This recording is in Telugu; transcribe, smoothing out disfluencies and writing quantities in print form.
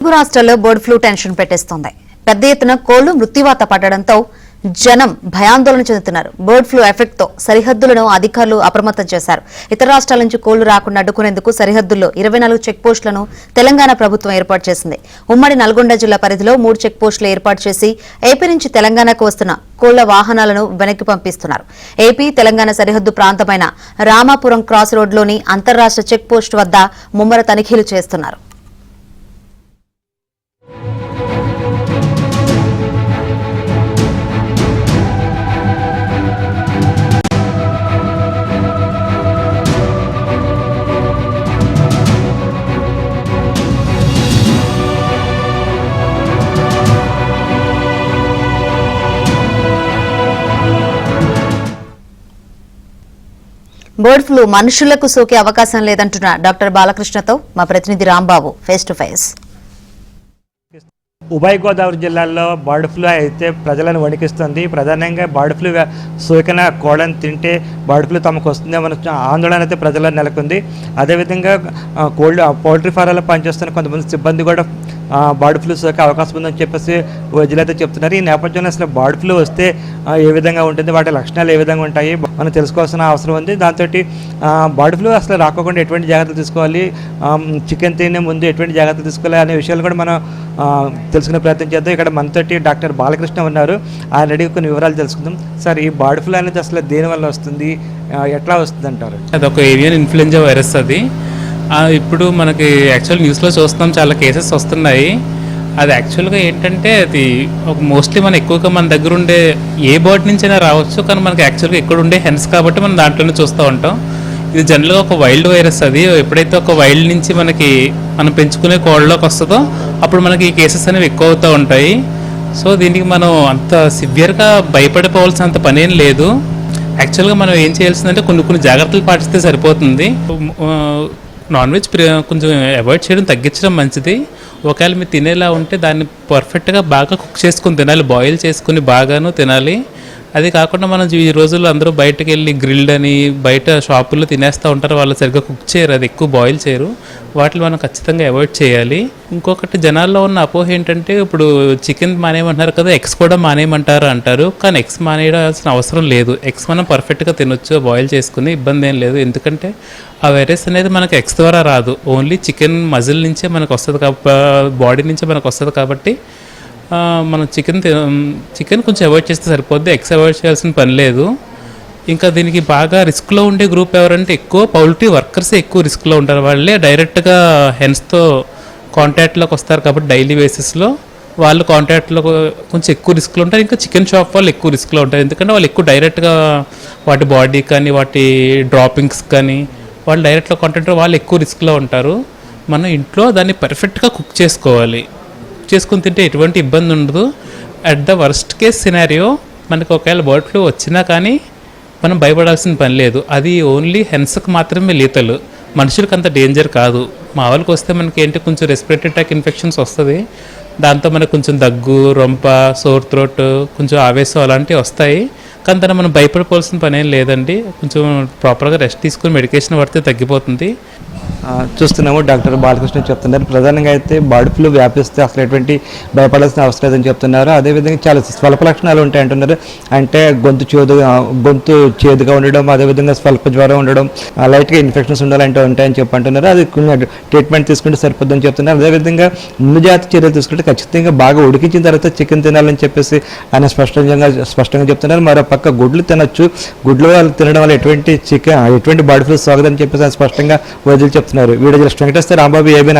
తెలుగు రాష్ట్రాల్లో బర్డ్ ఫ్లూ టెన్షన్ పెట్టేస్తోంది. పెద్ద ఎత్తున కోళ్లు మృత్యువాత పడడంతో జనం భయాందోళన చెందుతున్నారు. బర్డ్ ఫ్లూ ఎఫెక్ట్ తో సరిహద్దులను అధికారులు అప్రమత్తం చేశారు. ఇతర రాష్ట్రాల నుంచి కోళ్లు రాకుండా అడ్డుకునేందుకు సరిహద్దుల్లో 24 చెక్ పోస్టులను తెలంగాణ ప్రభుత్వం ఏర్పాటు చేసింది. ఉమ్మడి నల్గొండ జిల్లా పరిధిలో 3 చెక్ పోస్టులు ఏర్పాటు చేసి ఏపీ నుంచి తెలంగాణకు వస్తున్న కోళ్ల వాహనాలను వెనక్కి పంపిస్తున్నారు. ఏపీ తెలంగాణ సరిహద్దు ప్రాంతమైన రామాపురం క్రాస్ రోడ్లోని అంతర్రాష్ట్ర చెక్ పోస్టు వద్ద ముమ్మర తనిఖీలు చేస్తున్నారు. బర్డ్ ఫ్లూ మనుషులకు సోకే అవకాశం లేదంటున్న డాక్టర్ బాలకృష్ణతో మా ప్రతినిధి రాంబాబు ఫేస్ టు ఫేస్. ఉభయ గోదావరి జిల్లాల్లో బర్డ్ ఫ్లూ అయితే ప్రజలను వణికిస్తుంది. ప్రధానంగా బర్డ్ ఫ్లూ సోకిన కోళ్ళను తింటే బర్డ్ ఫ్లూ తమకు వస్తుందేమో ఆందోళన అయితే ప్రజల్లో నెలకొంది. అదేవిధంగా పౌల్ట్రీ ఫారాల్లో పనిచేస్తున్న కొంతమంది సిబ్బంది కూడా బర్డ్ ఫ్లూ సోకే అవకాశం ఉందని చెప్పేసి వైద్యులు అయితే చెప్తున్నారు. ఈ నేపథ్యంలో అసలు బర్డ్ ఫ్లూ వస్తే ఏ విధంగా ఉంటుంది, వాటి లక్షణాలు ఏ విధంగా ఉంటాయి మనం తెలుసుకోవాల్సిన అవసరం ఉంది. దాంతో బర్డ్ ఫ్లూ అసలు రాకుండా ఎటువంటి జాగ్రత్తలు తీసుకోవాలి, చికెన్ తినే ముందు ఎటువంటి జాగ్రత్తలు తీసుకోవాలి అనే విషయాలు కూడా మనం తెలుసుకునే ప్రయత్నం చేద్దాం. ఇక్కడ మనతోటి డాక్టర్ బాలకృష్ణ ఉన్నారు. ఆయన అడిగి కొన్ని వివరాలు తెలుసుకుందాం. సార్, ఈ బర్డ్ ఫ్లూ అనేది అసలు దేనివల్ల వస్తుంది, ఎట్లా వస్తుంది అంటారు? అది ఒక ఏవియన్ ఇన్ఫ్లుయెంజా వైరస్. అది ఇప్పుడు మనకి యాక్చువల్ న్యూస్లో చూస్తున్నాం, చాలా కేసెస్ వస్తున్నాయి. అది యాక్చువల్గా ఏంటంటే అది ఒక మోస్ట్లీ మనం ఎక్కువగా మన దగ్గర ఉండే ఏ బర్డ్ నుంచైనా రావచ్చు, కానీ మనకి యాక్చువల్గా ఇక్కడ ఉండే హెన్స్ కాబట్టి మనం దాంట్లోనే చూస్తూ ఉంటాం. ఇది జనరల్గా ఒక వైల్డ్ వైరస్. అది ఎప్పుడైతే ఒక వైల్డ్ నుంచి మనం పెంచుకునే కోళ్ళలోకి వస్తుందో అప్పుడు మనకి ఈ కేసెస్ అనేవి ఎక్కువ అవుతూ ఉంటాయి. సో దీనికి మనం అంత సివియర్గా భయపడిపోవాల్సినంత పనేం లేదు. యాక్చువల్గా మనం ఏం చేయాల్సిందంటే కొన్ని జాగ్రత్తలు పాటిస్తే సరిపోతుంది. నాన్ వెజ్ కొంచెం అవాయిడ్ చేయడం, తగ్గించడం మంచిది. ఒకవేళ మీరు తినేలా ఉంటే దాన్ని పర్ఫెక్ట్గా బాగా కుక్ చేసుకుని తినాలి, బాయిల్ చేసుకుని బాగాను తినాలి. అది కాకుండా మనం ఈ రోజుల్లో అందరూ బయటకు వెళ్ళి గ్రిల్డ్ అని బయట షాపుల్లో తినేస్తూ ఉంటారు, వాళ్ళు సరిగ్గా కుక్ చేయరు, అది ఎక్కువ బాయిల్ చేయరు. వాటిని మనం ఖచ్చితంగా అవాయిడ్ చేయాలి. ఇంకొకటి జనాల్లో ఉన్న అపోహ ఏంటంటే ఇప్పుడు చికెన్ మానేయమంటారు కదా, ఎగ్స్ కూడా మానేయమంటారు అంటారు. కానీ ఎగ్స్ మానేయాల్సిన అవసరం లేదు. ఎగ్స్ మనం పర్ఫెక్ట్గా తినొచ్చు బాయిల్ చేసుకుని, ఇబ్బంది ఏం లేదు. ఎందుకంటే ఆ వైరస్ అనేది మనకు ఎగ్స్ ద్వారా రాదు, ఓన్లీ చికెన్ మజిల్ నుంచే మనకు వస్తుంది, బాడీ నుంచే మనకు వస్తుంది. కాబట్టి మనం చికెన్ కొంచెం అవాయిడ్ చేస్తే సరిపోద్ది, ఎగ్స్ అవాయిడ్ చేయాల్సిన పని లేదు. ఇంకా దీనికి బాగా రిస్క్లో ఉండే గ్రూప్ ఎవరంటే ఎక్కువ పౌల్ట్రీ వర్కర్సే ఎక్కువ రిస్క్లో ఉంటారు. వాళ్ళే డైరెక్ట్గా హెన్స్తో కాంటాక్ట్లోకి వస్తారు కాబట్టి డైలీ బేసిస్లో వాళ్ళు కాంటాక్ట్లో కొంచెం ఎక్కువ రిస్క్లో ఉంటారు. ఇంకా చికెన్ షాప్ వాళ్ళు ఎక్కువ రిస్క్లో ఉంటారు, ఎందుకంటే వాళ్ళు ఎక్కువ డైరెక్ట్గా వాటి బాడీ కానీ వాటి డ్రాపింగ్స్ కానీ వాళ్ళు డైరెక్ట్లో కాంటాక్ట్ వాళ్ళు ఎక్కువ రిస్క్లో ఉంటారు. మనం ఇంట్లో దాన్ని పర్ఫెక్ట్గా కుక్ చేసుకోవాలి. చేసుకుని తింటే ఎటువంటి ఇబ్బంది ఉండదు. At the worst case scenario మనకు ఒకవేళ బర్డ్ ఫ్లూ వచ్చినా కానీ మనం భయపడాల్సిన పని లేదు. అది ఓన్లీ హెన్స్కి మాత్రమే లీతలు, మనుషులకు అంత డేంజర్ కాదు. మా వాళ్ళకి వస్తే మనకి ఏంటి కొంచెం రెస్పిరేటరీ ట్రాక్ ఇన్ఫెక్షన్స్ వస్తుంది, దాంతో మనకు కొంచెం దగ్గు, రొంప, సోర్ థ్రోట్, కొంచెం ఆవేశం అలాంటివి వస్తాయి. కానీ దాన్ని మనం భయపడిపోవాల్సిన పని ఏం లేదండి. కొంచెం ప్రాపర్గా రెస్ట్ తీసుకుని మెడికేషన్ పడితే తగ్గిపోతుంది. చూస్తున్నాము డాక్టర్ బాలకృష్ణ చెప్తున్నారు. ప్రధానంగా అయితే బర్డ్ ఫ్లూ వ్యాపిస్తే అసలు ఎటువంటి భయపడాల్సిన అవసరం లేదని చెప్తున్నారు. అదేవిధంగా చాలా స్వల్ప లక్షణాలు ఉంటాయి అంటున్నారు. అంటే గొంతు చేదుగా ఉండడం, అదేవిధంగా స్వల్ప జ్వరం ఉండడం, లైట్గా ఇన్ఫెక్షన్స్ ఉండాలంటే ఉంటాయని చెప్పి అంటున్నారు. అది కొంచెం ట్రీట్మెంట్ తీసుకుంటే సరిపోద్దని చెప్తున్నారు. అదేవిధంగా ముందు జాతి చర్యలు తీసుకుంటే ఖచ్చితంగా బాగా ఉడికించిన తర్వాత చికెన్ తినాలని చెప్పేసి ఆయన స్పష్టంగా చెప్తున్నారు. మరో పక్క గుడ్లు తినొచ్చు, గుడ్లు తినడం వల్ల ఎటువంటి బర్డ్ ఫ్లూ సోకదని చెప్పేసి ఆయన స్పష్టంగా వైద్యులు చెప్తున్నారు. Video journalist Venkateswara Rambabu, AB.